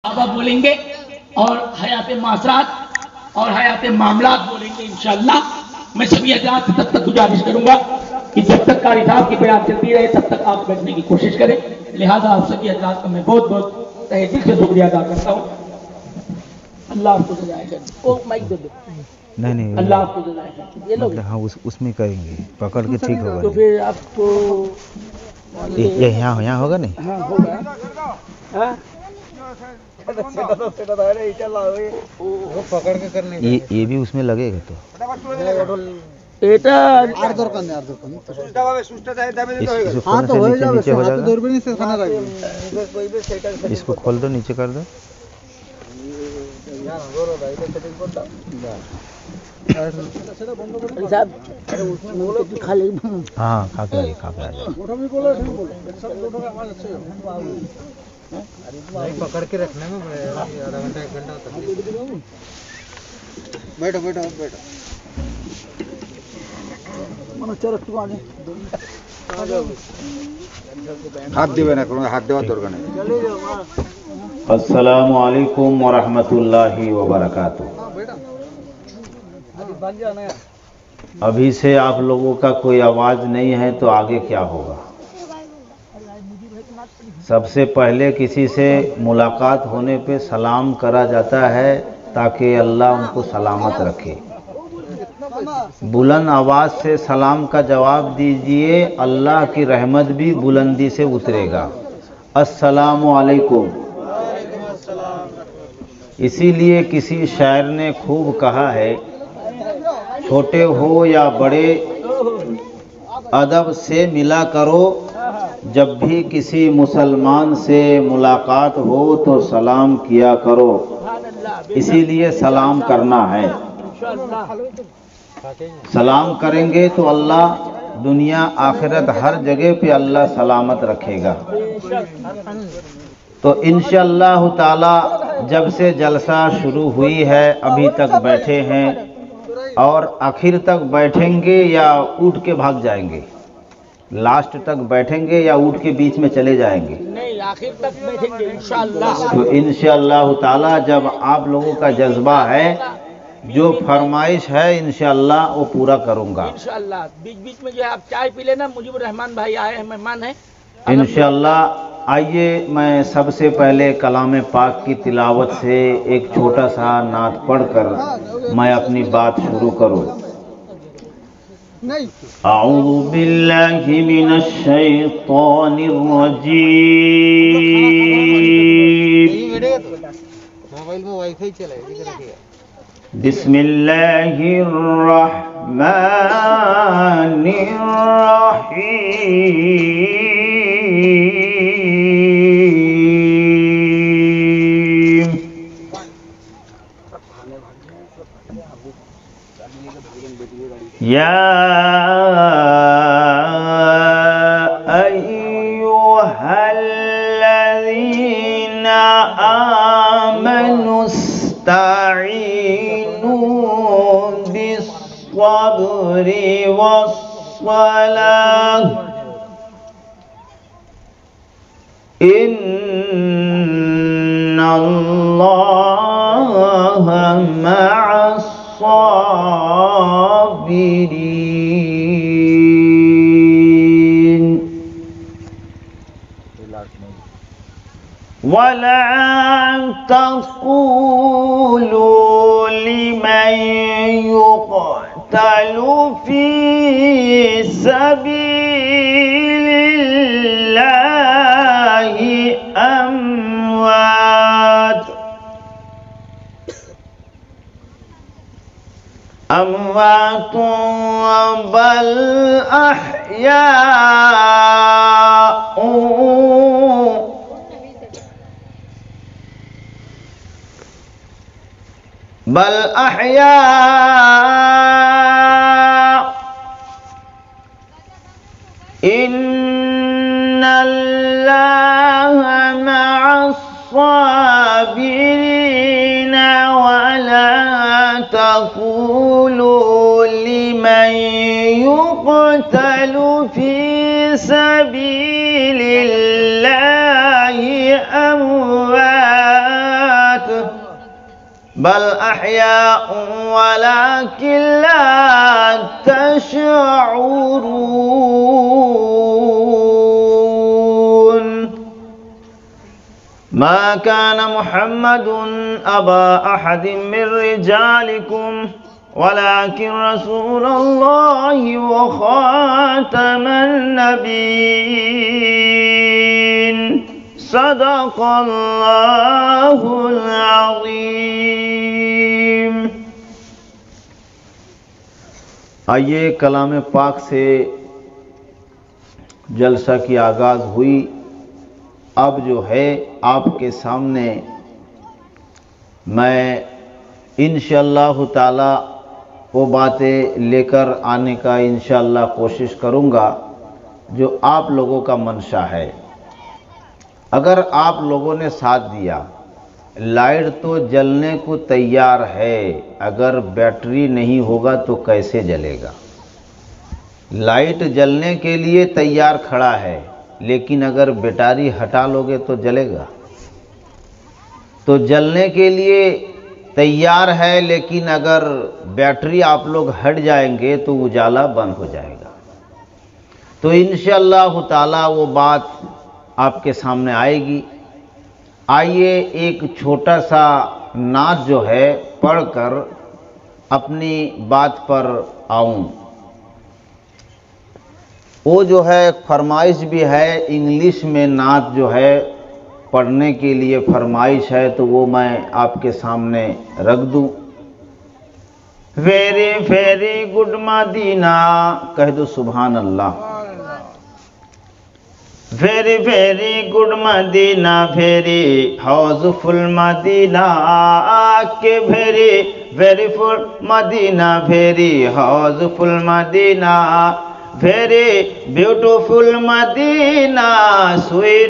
बाबा बोलेंगे और हयात मासरात और हयात मामलात बोलेंगे इंशाअल्लाह। मैं सभी हजरात से तब तक गुजारिश करूंगा कि जब तक कारी साहब की बयान चलती रहे तब तक आप बैठने की कोशिश करें। लिहाजा आप सभी हजरात का मैं बहुत बहुत तहे दिल से शुक्रिया अदा करता हूँ। अल्लाह आपको सजाएगा। ओ माइक दे दो। नहीं अल्लाह आपको सजाएगा। ये लोग हाँ उसमें करेंगे पकड़ के ठीक होगा। तो फिर आपको ये यहाँ होगा नहीं। हाँ होगा। हाँ वो पकड़ के करने ये भी उसमें लगेगा तो এটা আর দরকার নেই আর দরকার নেই সুস্থ চাই দামে দিতে হয়ে গেল। इसको हां तो हो जाएगा नीचे हो हाथ जाएगा। धरबे नहीं से खाना राखबे কইবে সেটা इसको खोल दो नीचे कर दो। यार गोरो भाई এটা সেটিং কর দাও সেটা বন্ধ করে साहब अरे उसमें बोलो कि खाली हाँ खा के आ जाओ। ওটা भी बोलो ठीक बोलो सब लोगों का आवाज अच्छे हो नहीं पकड़ के रखने में आधा घंटा 1 घंटा तक बैठो बैठो बैठो मन चल একটু আগে हाथ दिबे ना কোনো हाथ देওয়ার দরকার নেই अस्सलामु अलैकुम व रहमतुल्लाहि व बरकातुहू। अभी से आप लोगों का कोई आवाज़ नहीं है तो आगे क्या होगा। सबसे पहले किसी से मुलाकात होने पे सलाम करा जाता है ताकि अल्लाह उनको सलामत रखे। बुलंद आवाज़ से सलाम का जवाब दीजिए, अल्लाह की रहमत भी बुलंदी से उतरेगा। अस्सलामु अलैकुम। इसीलिए किसी शायर ने खूब कहा है, छोटे हो या बड़े अदब से मिला करो, जब भी किसी मुसलमान से मुलाकात हो तो सलाम किया करो। इसीलिए सलाम करना है। सलाम करेंगे तो अल्लाह दुनिया आखिरत हर जगह पे अल्लाह सलामत रखेगा। तो इंशाअल्लाह ताला जब से जलसा शुरू हुई है अभी तक बैठे हैं और आखिर तक बैठेंगे या उठ के भाग जाएंगे। लास्ट तक बैठेंगे या उठ के बीच में चले जाएंगे। नहीं आखिर तक बैठेंगे इंशाअल्लाह। तो इंशाअल्लाह ताला जब आप लोगों का जज्बा है, जो फरमाइश है इंशाअल्लाह वो पूरा करूंगा। इंशाअल्लाह बीच बीच में जो है आप चाय पी लेना। मुजीबुर रहमान भाई आए हैं, मेहमान हैं इंशाअल्लाह। आइए मैं सबसे पहले कलाम पाक की तिलावत से एक छोटा सा नात पढ़कर मैं अपनी बात शुरू करूं। अऊज़ु बिल्लाहि मिनश शैतानिर रजीम। मोबाइल में वाईफाई चला है इधर रखिए। बिस्मिल्लाहिर रहमानिर रहीम। या अय्युहल्लज़ीना आमनुस्तईनु बिस्सब्रि वस्सलाह इन्नल्लाहा मअस्साबिरीन। वला तक़ूलू लिमन युक़तलु फ़ी सबीलिल्लाहि अमवातुन बल अहया इन्नल्लाहा मअस्साबिरीन वला तक़ूलू लिमन युक़तलु फ़ी सबीलिल्लाहि अमवात बल अहयाउ वलाकिन ला तशऊरून मा कान मुहम्मदुन अबा अहदिम मिर रिजालिकुम वलाकिन रसूलुल्लाहि व खातमन नबीय्यीन सदक़ल्लाहुल अज़ीम। आइए कलाम पाक से जलसा की आगाज़ हुई। अब जो है आपके सामने मैं इंशाअल्लाह ताला वो बातें लेकर आने का इंशाअल्लाह कोशिश करूँगा जो आप लोगों का मंशा है। अगर आप लोगों ने साथ दिया, लाइट तो जलने को तैयार है, अगर बैटरी नहीं होगा तो कैसे जलेगा। लाइट जलने के लिए तैयार खड़ा है, लेकिन अगर बैटरी हटा लोगे तो जलेगा। तो जलने के लिए तैयार है, लेकिन अगर बैटरी आप लोग हट जाएंगे तो उजाला बंद हो जाएगा। तो इंशाअल्लाह ताला वो बात आपके सामने आएगी। आइए एक छोटा सा नात जो है पढ़कर अपनी बात पर आऊं। वो जो है फरमाइश भी है, इंग्लिश में नात जो है पढ़ने के लिए फरमाइश है, तो वो मैं आपके सामने रख दूं। वेरी वेरी गुड मदीना, कह दो सुभान अल्लाह। Very very good Medina, very houseful Medina, के very very full Medina, very houseful Medina, very beautiful Medina, sweet